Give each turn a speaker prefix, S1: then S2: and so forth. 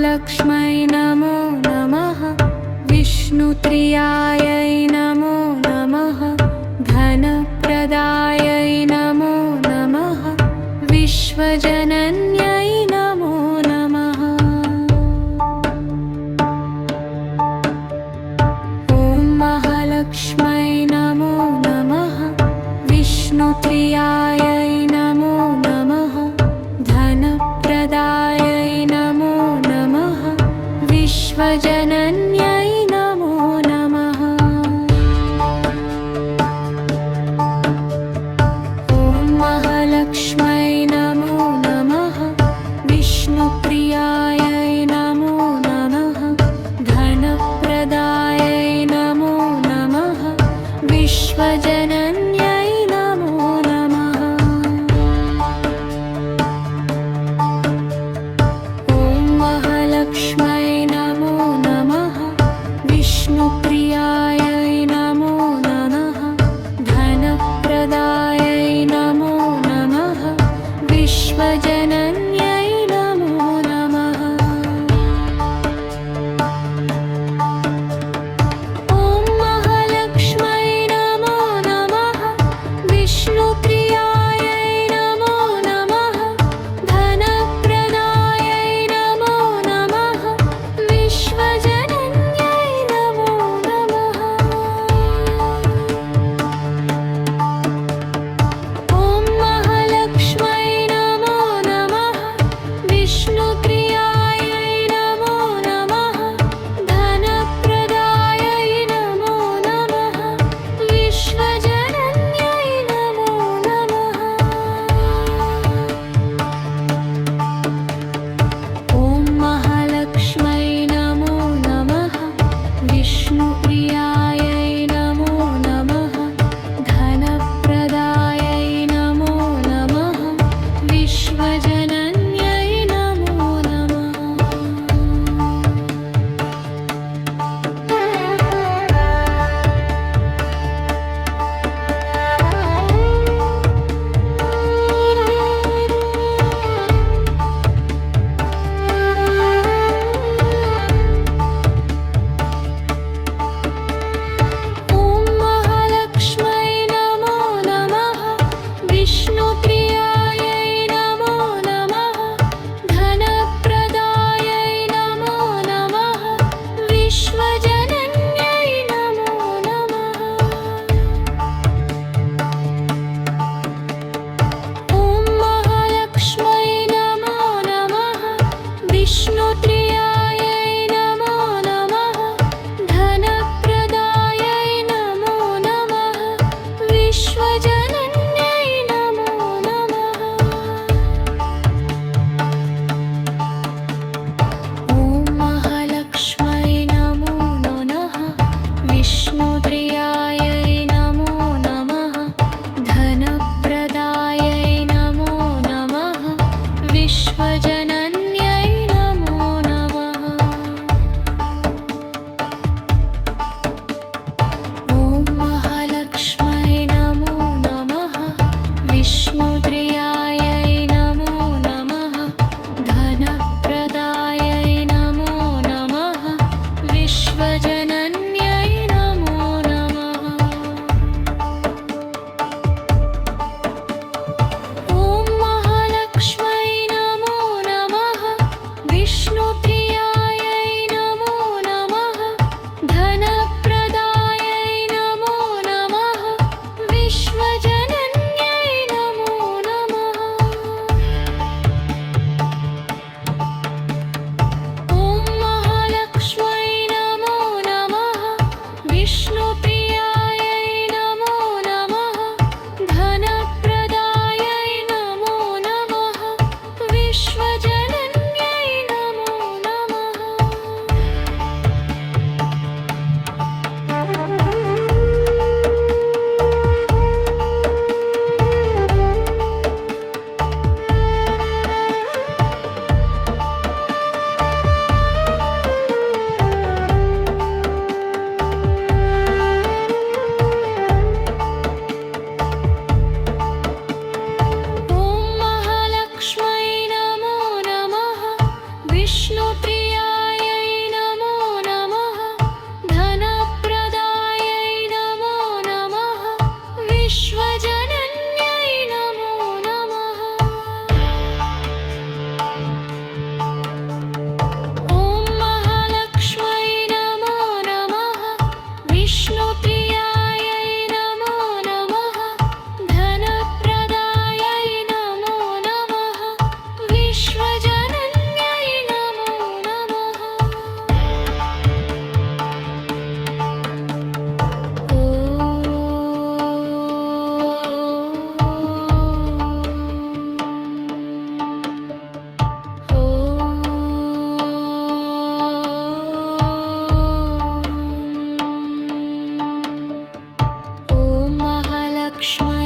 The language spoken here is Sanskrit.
S1: महालक्ष्मै नमो नमः। विष्णुप्रियायै नमो नमः। धनप्रदायै नमो नमः। विश्वजनन्यै नमो नमः। ॐ महालक्ष्मै नमो नमः। विष्णुप्रियायै नमो नमः। धनप्रदायै नमो नमः। विश्वजनन्यै नमो नमः। ॐ महालक्ष्मै नमो नमः। विष्णुप्रियायै नमो नमः। धनप्रदायै नमो नमः। विश्वजनन्यै नमो नमः। ॐ महालक्ष्मै नमो नमः। विष्णुप्रियायै नमो नमः। धनप्रदायै नमो नमः। विश्वजनन्यै नमो नमः। ॐ महालक्ष्मै नमो नमः। विष्णुप्रियायै नमो नमः। धनप्रदायै नमो नमः। विश्वजनन्यै नमो नमः। ॐ महालक्ष्मै नमो नमः। विष्णुप्रियायै नमो नमः। धनप्रदायै नमो नमः। विश्वजनन्यै नमो नमः। ॐ महालक्ष्मै नमो नमः। विष्णुप्रियायै नमो नमः। धनप्रदायै नमो नमः। विश्वजनन्यै नमो नमः। ॐ महालक्ष्मै नमो नमः। विष्णुप्रियायै नमो नमः। धनप्रदायै नमो नमः। विश्वजनन्यै नमो नमः। ॐ महालक्ष्मै नमो नमः। विष्णुप्रियायै नमो नमः। धनप्रदायै नमो नमः। विश्वजनन्यै नमो नमः। ॐ महालक्ष्मै नमो नमः। विष्णुप्रियायै नमो नमः। धनप्रदायै नमो नमः। विश्वजनन्यै नमो नमः। ॐ महालक्ष्मै नमो नमः। विष्णुप्रियायै नमो नमः। धनप्रदायै नमो नमः। विश्वजनन्यै नमो नमः। ॐ महालक्ष्मै नमो नमः। विष्णुप्रियायै नमो नमः। धनप्रदायै नमो नमः। विश्वजनन्यै नमो नमः। ॐ महालक्ष्मै नमो नमः। विष्णुप्रियायै नमो नमः। धनप्रदायै नमो नमः। विश्वजनन्यै नमो नमः। ॐ महालक्ष्मै नमो नमः। विष्णुप्रिया महालक्ष्मै